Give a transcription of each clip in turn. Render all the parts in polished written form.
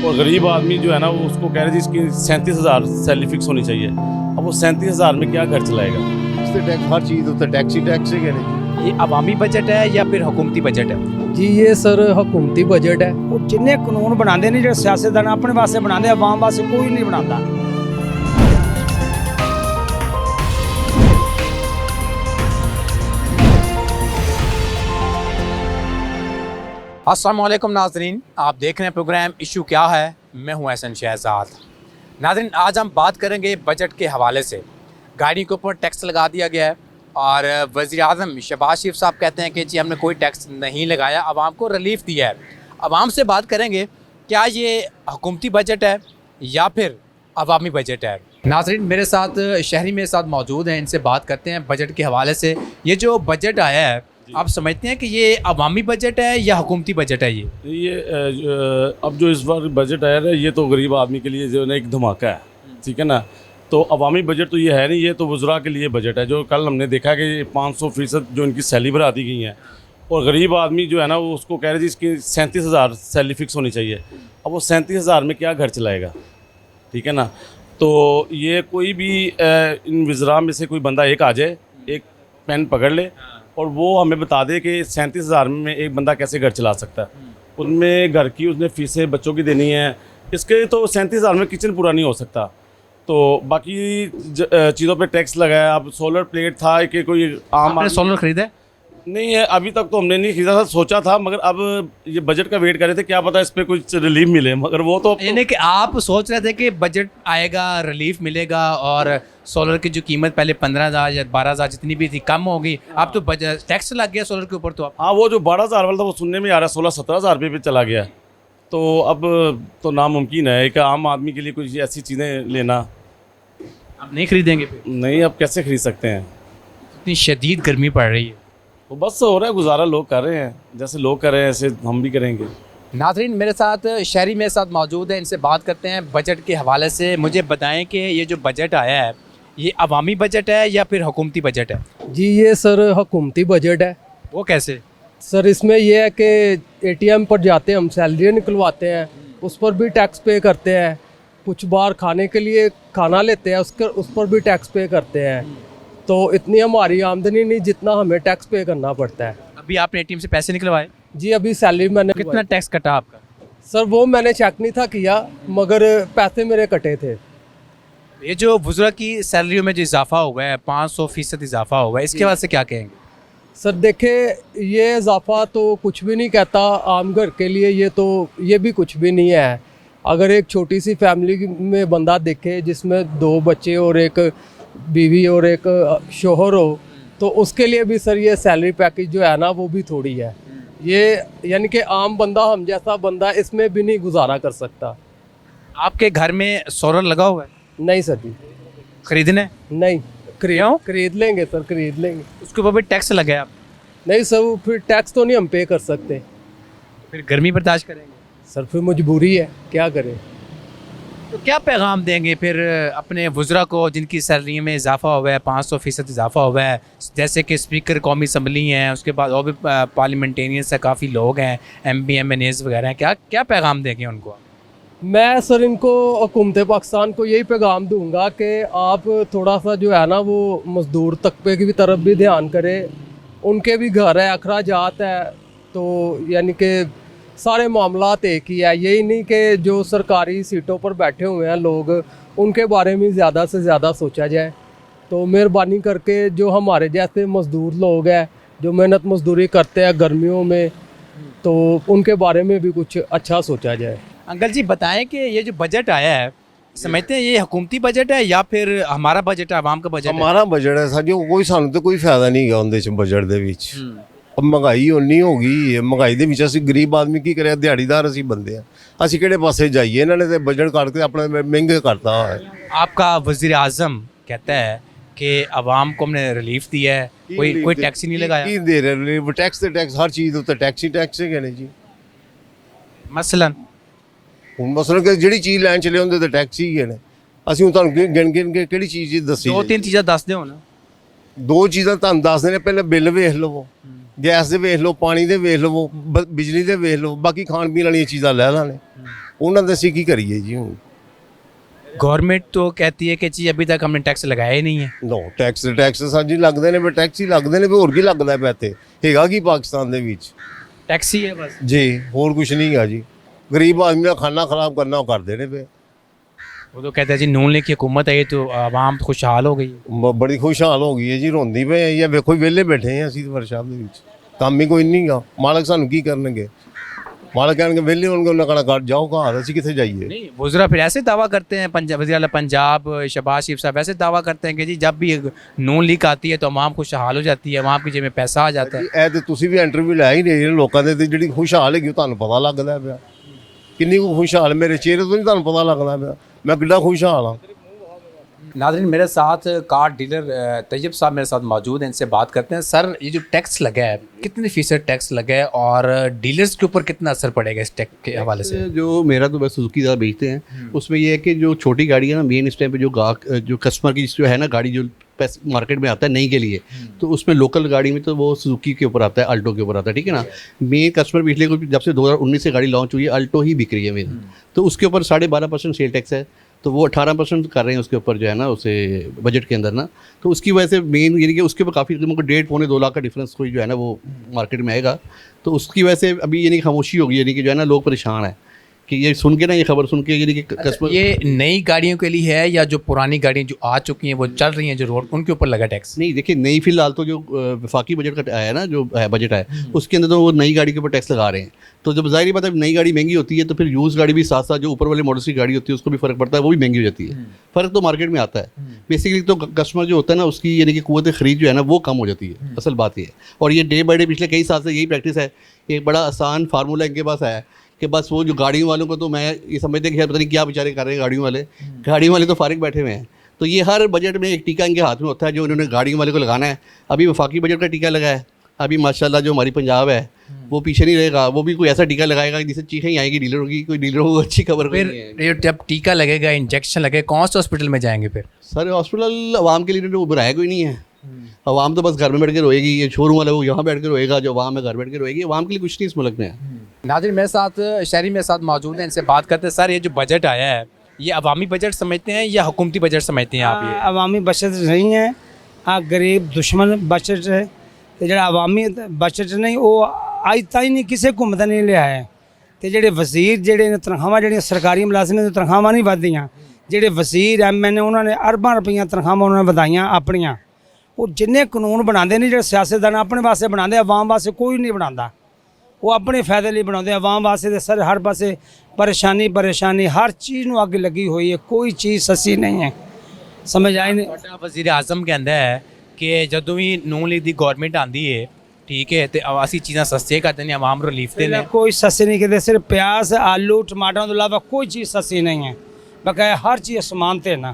और गरीब आदमी जो है ना वो उसको कह रहे जी इसकी 37,000 सैलरी फिक्स होनी चाहिए। अब वो 37,000 में क्या घर चलाएगा? टैक्स हर चीज़ उत्ते टैक्स ही टैक्स है। ये अवामी बजट है या फिर हुकूमती बजट है? जी ये सर हुकूमती बजट है। ਉਹ ਜਿੰਨੇ ਕਾਨੂੰਨ ਬਣਾਉਂਦੇ ਨੇ ਜਿਹੜੇ ਸਿਆਸਤਦਾਨ ਆਪਣੇ ਵਾਸਤੇ ਬਣਾਉਂਦੇ ਆ, ਆਵਾਮ ਵਾਸਤੇ ਕੋਈ ਨਹੀਂ ਬਣਾਉਂਦਾ। अस्सलाम वालेकुम नाज़रीन, आप देख रहे हैं प्रोग्राम इशू क्या है। मैं हूं एहसन शहजाद। नाज़रीन, आज हम बात करेंगे बजट के हवाले से। गाड़ी के ऊपर टैक्स लगा दिया गया है और वज़ीर आज़म शहबाज शरीफ साहब कहते हैं कि जी हमने कोई टैक्स नहीं लगाया, आवाम को रिलीफ दिया है। आवाम से बात करेंगे क्या ये हुकूमती बजट है या फिर अवामी बजट है। नाज़रीन, मेरे साथ शहरी मेरे साथ मौजूद हैं, इनसे बात करते हैं बजट के हवाले से। ये जो बजट आया है, आप समझते हैं कि ये अवामी बजट है या हुकूमती बजट है? ये अब जो इस बार बजट आया है ये तो गरीब आदमी के लिए जो है ना एक धमाका है, ठीक है ना। तो अवामी बजट तो ये है नहीं, ये तो वज़रा के लिए बजट है। जो कल हमने देखा कि 500% जो इनकी सैलरी बढ़ा दी गई हैं और गरीब आदमी जो है ना वो उसको कह रहे जी इसकी 37,000 सैलरी फिक्स होनी चाहिए। अब वो 37,000 में क्या घर चलाएगा, ठीक है ना। तो ये कोई भी इन वज़रा में से कोई बंदा एक आ जाए, एक पेन पकड़ ले और वो हमें बता दे कि 37,000 में एक बंदा कैसे घर चला सकता है। उनमें घर की उसने फीसें बच्चों की देनी है, इसके तो 37,000 में किचन पूरा नहीं हो सकता। तो बाकी चीज़ों पे टैक्स लगाया। अब सोलर प्लेट था कि कोई आम सोलर खरीदा है? नहीं है, अभी तक तो हमने नहीं खरीदा था, सोचा था, मगर अब ये बजट का वेट कर रहे थे, क्या पता इस पर कुछ रिलीफ मिले। मगर वो तो यानी कि आप सोच रहे थे कि बजट आएगा, रिलीफ मिलेगा और सोलर की जो कीमत पहले 15,000 या 12,000 जितनी भी थी कम होगी। अब तो बजट टैक्स लग गया सोलर के ऊपर। तो हाँ, वो जो 12,000 वाला था वो सुनने में आ रहा है 16-17,000 रुपये पे चला गया। तो अब तो नामुमकिन है कि आम आदमी के लिए कुछ ऐसी चीज़ें लेना। आप नहीं खरीदेंगे फिर? नहीं, अब कैसे खरीद सकते हैं, इतनी शदीद गर्मी पड़ रही है। तो बस हो रहा है, गुजारा लोग कर रहे हैं, जैसे लोग कर रहे हैं ऐसे हम भी करेंगे। नाज़रीन, मेरे साथ शहरी मेरे साथ मौजूद है, इनसे बात करते हैं बजट के हवाले से। मुझे बताएं कि ये जो बजट आया है ये अवामी बजट है या फिर हुकूमती बजट है? जी ये सर हुकूमती बजट है। वो कैसे? सर इसमें यह है कि एटीएम पर जाते हैं, हम सैलरी निकलवाते हैं, उस पर भी टैक्स पे करते हैं। कुछ बार खाने के लिए खाना लेते हैं, उस पर भी टैक्स पे करते हैं। तो इतनी हमारी आमदनी नहीं जितना हमें टैक्स पे करना पड़ता है। अभी आपने एटीएम से पैसे निकलवाए? जी अभी सैलरी मैंने कितना टैक्स कटा आपका? सर वो मैंने चेक नहीं था किया, मगर पैसे मेरे कटे थे। ये जो वज़रा की सैलरियों में जो इजाफा हुआ है, 500% इजाफा हुआ है, इसके बाद से क्या कहेंगे? सर देखे, ये इजाफा तो कुछ भी नहीं कहता आम घर के लिए, ये भी कुछ भी नहीं है। अगर एक छोटी सी फैमिली में बंदा देखे जिसमें 2 बच्चे और एक बीवी और एक शोहर हो, तो उसके लिए भी सर ये सैलरी पैकेज जो है ना वो भी थोड़ी है। ये यानी कि आम बंदा, हम जैसा बंदा इसमें भी नहीं गुजारा कर सकता। आपके घर में सोलर लगा हुआ है? नहीं सर जी, खरीदना है? नहीं क्यों? खरीद लेंगे सर, खरीद लेंगे। उसके ऊपर भी टैक्स लगा है आप? नहीं सर, वो फिर टैक्स तो नहीं हम पे कर सकते। फिर गर्मी बर्दाश्त करेंगे? सर फिर मजबूरी है, क्या करें। तो क्या पैगाम देंगे फिर अपने वज़रा को जिनकी सैलरी में इजाफा हुआ है, 500% इजाफा हुआ है? जैसे कि स्पीकर कौमी असम्बली हैं, उसके बाद और भी पार्लियामेंटेरियंस है, काफ़ी लोग हैं, MP MNAs वगैरह हैं, क्या पैगाम देंगे उनको? मैं सर इनको, हुकूमत पाकिस्तान को यही पैगाम दूंगा कि आप थोड़ा सा जो है ना वो मज़दूर तबके की भी तरफ भी ध्यान करें। उनके भी घर है, अखराजात है, तो यानी कि सारे मामलात एक ही है। यही नहीं कि जो सरकारी सीटों पर बैठे हुए हैं लोग, उनके बारे में ज़्यादा से ज़्यादा सोचा जाए। तो मेहरबानी करके जो हमारे जैसे मज़दूर लोग हैं जो मेहनत मजदूरी करते हैं गर्मियों में, तो उनके बारे में भी कुछ अच्छा सोचा जाए। अंकल जी बताएं कि ये जो बजट आया है, समझते हैं ये हुकूमती बजट है या फिर हमारा बजट है, आवाम का बजट है? हमारा बजट है साजी, कोई सानू तो कोई फायदा नहीं है उनके बजट ਦੇ ਵਿੱਚ। अब महंगाई उन्नी हो गई है, महंगाई ਦੇ ਵਿੱਚ ਅਸੀਂ ਗਰੀਬ ਆਦਮੀ ਕੀ ਕਰਿਆ, ਦਿਹਾੜੀਦਾਰ ਅਸੀਂ ਬੰਦੇ ਆ, ਅਸੀਂ ਕਿਹੜੇ ਪਾਸੇ ਜਾਈਏ। ਇਹਨਾਂ ਨੇ ਤੇ ਬਜਟ ਕੱਢ ਕੇ ਆਪਣਾ ਮਹਿੰਗੇ ਕਰਤਾ ਹੈ। आपका वज़ीर आज़म कहता है कि आवाम को हमने रिलीफ दिया है, कोई टैक्स ही नहीं लगाया। ਕੀ ਦੇ ਰਹੇ टैक्स ਤੇ टैक्स, हर चीज़ ਉੱਤੇ टैक्स ही टैक्स ਹੈਗੇ ਨੇ ਜੀ। मसलन ਹੁਣ ਮਸਲਨ ਕਿ ਜਿਹੜੀ ਚੀਜ਼ ਲੈਣ ਚਲੇ ਹੁੰਦੇ ਤੇ ਟੈਕਸ ਹੀ ਹੈਗੇ ਨੇ। ਅਸੀਂ ਹੁਣ ਤੁਹਾਨੂੰ ਗਿਣ ਕੇ ਕਿਹੜੀ ਚੀਜ਼ ਦੱਸੀ? 2-3 चीज़ा दस दो ना। 2 ਚੀਜ਼ਾਂ ਤੁਹਾਨੂੰ ਦੱਸ ਦੇਣੇ, ਪਹਿਲੇ ਬਿੱਲ ਵੇਖ ਲਵੋ। ਗੈਸ ਦੇ ਵੇਖ ਲਓ, ਪਾਣੀ ਦੇ ਵੇਖ ਲਓ, ਬਿਜਲੀ ਦੇ ਵੇਖ ਲਓ, ਬਾਕੀ ਖਾਣ ਪੀਣ ਵਾਲੀਆਂ ਚੀਜ਼ਾਂ ਲੈ ਲਾਣੇ ਉਹਨਾਂ ਦੇ ਅਸੀਂ ਕੀ ਕਰੀਏ ਜੀ ਹੁਣ। गवर्नमेंट तो कहती है कि जी अभी तक हमने टैक्स लगाया ही नहीं है। ਨੋ ਟੈਕਸ ਸਾਂਝੀ ਲੱਗਦੇ ਨੇ, ਵੀ ਟੈਕਸ ਹੀ ਲੱਗਦੇ ਨੇ, ਵੀ ਹੋਰ ਕੀ ਲੱਗਦਾ ਪਿਆ ਇੱਥੇ, ਹੈਗਾ ਕੀ ਪਾਕਿਸਤਾਨ ਦੇ ਵਿੱਚ टैक्स ही है बस। ਜੀ, ਹੋਰ ਕੁਝ ਨਹੀਂ ਹੈਗਾ ਜੀ। ਗਰੀਬ ਆਦਮੀ ਦਾ ਖਾਣਾ ਖਰਾਬ ਕਰਨਾ ਉਹ ਕਰਦੇ ਨੇ ਪਏ। वो तो कहते हैं जी नून लीग की हुकूमत है तो आवाम खुशहाल हो गई। ਬੜੀ ਖੁਸ਼ਹਾਲ ਹੋ ਗਈ ਹੈ ਜੀ, ਰੋਂਦੀ ਪਏ ਆ। ਵੇਖੋ ਵਿਹਲੇ ਬੈਠੇ ਆ ਅਸੀਂ ਵਰਕਸ਼ਾਪ ਦੇ ਵਿੱਚ, ਕੰਮ ਹੀ ਕੋਈ ਨਹੀਂ ਗਾ। ਮਾਲਕ ਸਾਨੂੰ ਕੀ ਕਰਨਗੇ? ਮਾਲਕ ਕਹਿਣਗੇ ਵਿਹਲੇ ਹੋਣਗੇ, ਉਹਨਾਂ ਕਹਣਾ ਘਰ ਜਾਓ ਘਰ, ਅਸੀਂ ਕਿੱਥੇ ਜਾਈਏ? नहीं वज़रा फिर ऐसे दावा करते हैं, पंजाब वज़ीर आला पंजाब शहबाज शरीफ साहब ऐसे दावा करते हैं कि जी जब भी नून लीग आती है तो आवाम खुशहाल हो जाती है, आवाम की जेब में पैसा आ जाता है। ਇਹ ਤੇ ਤੁਸੀਂ ਵੀ ਇੰਟਰਵਿਊ ਲੈ ਹੀ ਰਹੇ ਹੋ ਲੋਕਾਂ ਦੇ, ਤੇ ਜਿਹੜੀ ਖੁਸ਼ਹਾਲ ਹੈਗੀ ਉਹ ਤੁਹਾਨੂੰ ਪਤਾ ਲੱਗਦਾ ਪਿਆ ਕਿੰਨੀ ਕੁ ਖੁਸ਼ਹਾਲ। ਮੇਰੇ ਚਿਹਰੇ ਤੋਂ ਨਹੀਂ ਤੁਹਾਨੂੰ ਪਤਾ ਲੱਗਦਾ ਪਿਆ ਮੈਂ ਕਿੱਡਾ ਖੁਸ਼ਹਾਲ ਹਾਂ। नाज़रीन मेरे साथ कार डीलर तैयब साहब मेरे साथ मौजूद हैं, इनसे बात करते हैं। सर ये जो टैक्स लगा है कितने फ़ीसद टैक्स लगा है और डीलर्स के ऊपर कितना असर पड़ेगा इस टैक्स के हवाले से? जो मेरा तो बस सुजुकी ज़्यादा बेचते हैं, उसमें ये है कि जो छोटी गाड़ी है ना, मेन इस टाइम पे जो गाहक जो कस्टमर की जो है ना गाड़ी जो मार्केट में आता है नई के लिए, तो उसमें लोकल गाड़ी में तो वो सुजुकी के ऊपर आता है, अल्टो के ऊपर आता है, ठीक है ना। मेन कस्टमर पिछले जब से 2019 से गाड़ी लॉन्च हुई है अल्टो ही बिक रही है मेन, तो उसके ऊपर 12.5% सेल टैक्स है, तो वो 18% कर रहे हैं उसके ऊपर जो है ना उसे बजट के अंदर ना। तो उसकी वजह से मेन यानी कि उसके ऊपर काफ़ी को 1.5-2 लाख का डिफरेंस कोई जो है ना वो मार्केट में आएगा। तो उसकी वजह से अभी यानी खामोशी होगी, यानी कि जो है ना लोग परेशान है कि ये सुन के ना, ये खबर सुन के यानी कि कस्टमर। ये नई गाड़ियों के लिए है या जो पुरानी गाड़ियाँ जो आ चुकी हैं वो चल रही हैं जो रोड, उनके ऊपर लगा टैक्स? नहीं देखिए, नई फिलहाल तो जो वफाकी बजट का आया ना, जो बजट आया उसके अंदर तो वो नई गाड़ी के ऊपर टैक्स लगा रहे हैं। तो जब ज़ाहिर बात है नई गाड़ी महंगी होती है तो फिर यूज़ गाड़ी भी साथ साथ जो ऊपर वाले मॉडल्स की गाड़ी होती है उसको भी फ़र्क पड़ता है, वो भी महंगी हो जाती है। फ़र्क तो मार्केट में आता है। बेसिकली तो कस्टमर जो होता है ना उसकी यानी कि कुव्वत ख़रीद जो है ना वो कम हो जाती है, असल बात ये है। और ये डे बाई डे पिछले कई साल से यही प्रैक्टिस है। एक बड़ा आसान फार्मूला इनके पास है कि बस वो जो गाड़ियों वालों को तो मैं ये समझते हैं कि पता नहीं क्या बेचारे कर रहे हैं गाड़ियों वाले तो फारिग बैठे हुए हैं। तो ये हर बजट में एक टीका इनके हाथ में होता है जो उन्होंने गाड़ियों वाले को लगाना है। अभी वफाकी बजट का टीका लगा है, अभी माशाल्लाह जो हमारी पंजाब है वो पीछे नहीं रहेगा, वो भी कोई ऐसा टीका लगाएगा जिससे चीखें ही आएगी डीलरों की, कोई डीलरों को अच्छी खबर फिर नहीं है। ये जब टीका लगेगा, इंजेक्शन लगेगा, कौन से हॉस्पिटल में जाएंगे फिर? सर हॉस्पिटल आवाम के लिए तो बनाया कोई नहीं है। आवाम तो बस घर में बैठ के रोएगी, ये शोरूम वाला वो यहाँ बैठ के रोएगा, जो आवाम है घर बैठ के रोएगी। आवाम के लिए कुछ नहीं इस मुल्क में है। नाज़रीन मेरे साथ शहरी मेरे साथ मौजूद हैं, इनसे बात करते हैं। सर ये जो बजट आया है ये अवामी बजट समझते हैं या हुकूमती बजट समझते हैं आप? ये अवामी बचत नहीं है, गरीब दुश्मन बचत है। तो जो अवामी बचत नहीं वो अज तक नहीं किसी हुकूमत ने लिया है। तो ਜਿਹੜੇ ਵਜ਼ੀਰ ਜਿਹੜੇ ਨੇ ਤਨਖਾਹਾਂ ਜਿਹੜੀਆਂ ਸਰਕਾਰੀ ਮੁਲਾਜ਼ਮਾਂ ਦੀਆਂ ਤਨਖਾਹਾਂ ਨਹੀਂ ਵਧਦੀਆਂ, ਜਿਹੜੇ ਵਜ਼ੀਰ ਐਮਐਨ ਉਹਨਾਂ ਨੇ ਅਰਬਾਂ ਰੁਪਈਆਂ ਤਨਖਾਹਾਂ ਉਹਨਾਂ ਨੇ ਵਧਾਈਆਂ ਆਪਣੀਆਂ। ਉਹ ਜਿੰਨੇ ਕਾਨੂੰਨ ਬਣਾਉਂਦੇ ਨੇ ਜਿਹੜੇ ਸਿਆਸਤਦਾਨ ਆਪਣੇ ਵਾਸਤੇ ਬਣਾਉਂਦੇ, ਆਵਾਮ ਵਾਸਤੇ ਕੋਈ ਨਹੀਂ ਬਣਾਉਂਦਾ। ਉਹ ਆਪਣੇ ਫਾਇਦੇ ਲਈ ਬਣਾਉਂਦੇ, ਆਵਾਮ ਵਾਸਤੇ ਤੇ ਸਰ ਹਰ ਪਾਸੇ ਪਰੇਸ਼ਾਨੀ ਹਰ ਚੀਜ਼ ਨੂੰ ਅੱਗ ਲੱਗੀ ਹੋਈ ਹੈ, ਕੋਈ ਚੀਜ਼ ਸਸਤੀ ਨਹੀਂ ਹੈ। ਸਮਝ ਆਈ ਨਹੀਂ। ਤੁਹਾਡਾ ਵਜ਼ੀਰ ਆਜ਼ਮ ਕਹਿੰਦਾ ਹੈ ਕਿ ਜਦੋਂ ਵੀ ਨੂਨ ਲੀਗ ਦੀ ਗਵਰਨਮੈਂਟ ਆਂਦੀ ਹੈ ठीक है तो ਅਸੀਂ ਚੀਜ਼ਾਂ ਸਸਤੀਆਂ ਕਰਦੇ ਨੇ, ਆਵਾਮ ਨੂੰ ਰਿਲੀਫ ਦੇ ਨੇ। कोई सस्ती नहीं कहते, सिर्फ प्याज आलू टमाटर तो इलावा कोई चीज़ सस्ती नहीं है। बकाया हर चीज़ समान ते ना।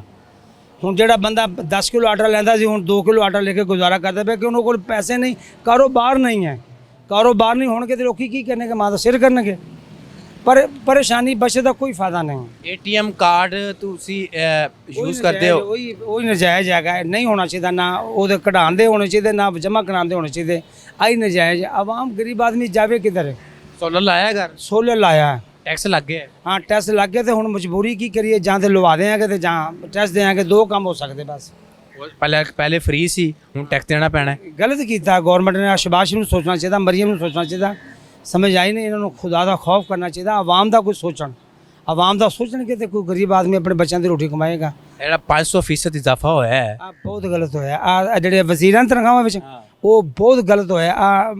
ਹੁਣ ਜਿਹੜਾ ਬੰਦਾ 10 ਕਿਲੋ ਆਟਾ ਲੈਂਦਾ ਸੀ ਹੁਣ 2 ਕਿਲੋ ਆਟਾ ਲੈ ਕੇ ਗੁਜ਼ਾਰਾ ਕਰਦਾ ਪਿਆ ਕਿ ਉਹਨਾਂ ਕੋਲ ਪੈਸੇ ਨਹੀਂ, ਕਾਰੋਬਾਰ ਨਹੀਂ ਹੈ। ਕਾਰੋਬਾਰ ਨਹੀਂ ਹੋਣਗੇ ਤੇ ਲੋਕੀ ਕੀ ਕਰਨਗੇ? ਮਾਂ ਦਾ ਸਿਰ ਕਰਨਗੇ। ਪਰ ਪਰੇਸ਼ਾਨੀ ਬਚੇ ਦਾ ਕੋਈ ਫਾਇਦਾ ਨਹੀਂ। ATM ਕਾਰਡ ਤੁਸੀਂ ਯੂਜ਼ ਕਰਦੇ ਹੋ? ਉਹੀ ਨਜਾਇਜ਼ ਹੈਗਾ, ਨਹੀਂ ਹੋਣਾ ਚਾਹੀਦਾ। ਨਾ ਉਹਦੇ ਕਢਾਉਣ ਦੇ ਹੋਣੇ ਚਾਹੀਦੇ, ਨਾ ਜਮ੍ਹਾਂ ਕਰਾਉਣ ਦੇ ਹੋਣੇ ਚਾਹੀਦੇ। ਆਹੀ ਨਜਾਇਜ਼। ਆਵਾਮ ਗਰੀਬ ਆਦਮੀ ਜਾਵੇ ਕਿਧਰ? सोलर लाया घर, सोलर लाया है, टैक्स लग गया है। हाँ टैक्स लग गए तो हुण मजबूरी की करिए, ਜਾਂ ਤੇ ਲਵਾ ਦੇਾਂਗੇ ਤੇ ਜਾਂ ਟੈਕਸ ਦੇਾਂਗੇ। ਦੋ ਕੰਮ ਹੋ ਸਕਦੇ ਬਸ। पहले फ्री सी ਹੁਣ टैक्स देना पैना है। गलत ਕੀਤਾ गवर्नमेंट ने। शबाश ਨੂੰ ਸੋਚਣਾ ਚਾਹੀਦਾ, ਮਰੀਮ ਨੂੰ ਸੋਚਣਾ ਚਾਹੀਦਾ। ਸਮਝ ਆਈ ਨਹੀਂ। ਇਹਨਾਂ ਨੂੰ ਖੁਦਾ ਦਾ ਖੌਫ ਕਰਨਾ ਚਾਹੀਦਾ। ਆਵਾਮ ਦਾ ਕੋਈ ਸੋਚਣ, ਆਵਾਮ ਦਾ ਸੋਚਣਗੇ ਤੇ ਕੋਈ ਗਰੀਬ ਆਦਮੀ ਆਪਣੇ ਬੱਚਿਆਂ ਦੀ ਰੋਟੀ ਕਮਾਏਗਾ। ਜਿਹੜਾ 500% ਇਜ਼ਾਫਾ ਹੋਇਆ ਹੈ ਆ ਬਹੁਤ ਗਲਤ ਹੋਇਆ। ਆ ਜਿਹੜੇ ਵਜ਼ੀਰਾਂ ਦੀ ਤਨਖਾਹਾਂ ਵਿੱਚ ਉਹ ਬਹੁਤ ਗਲਤ ਹੋਇਆ। ਆ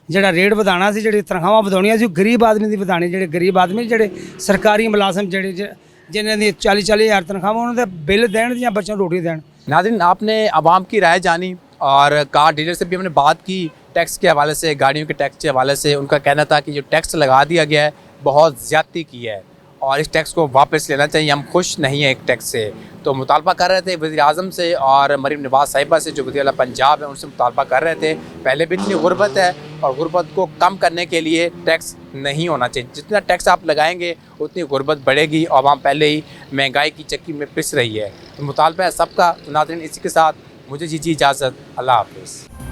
ਜਿਹੜਾ ਰੇਟ ਵਧਾਉਣਾ ਸੀ, ਜਿਹੜੀ ਤਨਖਾਹਾਂ ਵਧਾਉਣੀਆਂ ਸੀ, ਉਹ ਗਰੀਬ ਆਦਮੀ ਦੀ ਵਧਾਣੀ। ਜਿਹੜੇ ਗਰੀਬ ਆਦਮੀ ਜਿਹੜੇ ਸਰਕਾਰੀ ਮੁਲਾਜ਼ਮ ਜਿਹੜੇ जिन्हें दी 40-40 हज़ार तनख्वाह उन्होंने बिल दें या बच्चों को रोटी दें। नाज़रीन आपने आवाम की राय जानी और कार डीलर से भी हमने बात की टैक्स के हवाले से, गाड़ियों के टैक्स के हवाले से। उनका कहना था कि जो टैक्स लगा दिया गया है बहुत ज़्यादती की है और इस टैक्स को वापस लेना चाहिए, हम खुश नहीं हैं एक टैक्स से। तो मुतालबा कर रहे थे वज़ीर आज़म से और मरीम नवाज़ साहिबा से जो वज़ीर आला पंजाब है उनसे मुतालबा कर रहे थे। पहले भी इतनी गुर्बत है और गुर्बत को कम करने के लिए टैक्स नहीं होना चाहिए। जितना टैक्स आप लगाएंगे उतनी गुर्बत बढ़ेगी और आवाम पहले ही महंगाई की चक्की में पिस रही है। तो मुतालबा है सबका। तो नाज़रीन इसी के साथ मुझे दीजिए इजाज़त। अल्लाह हाफ़िज़।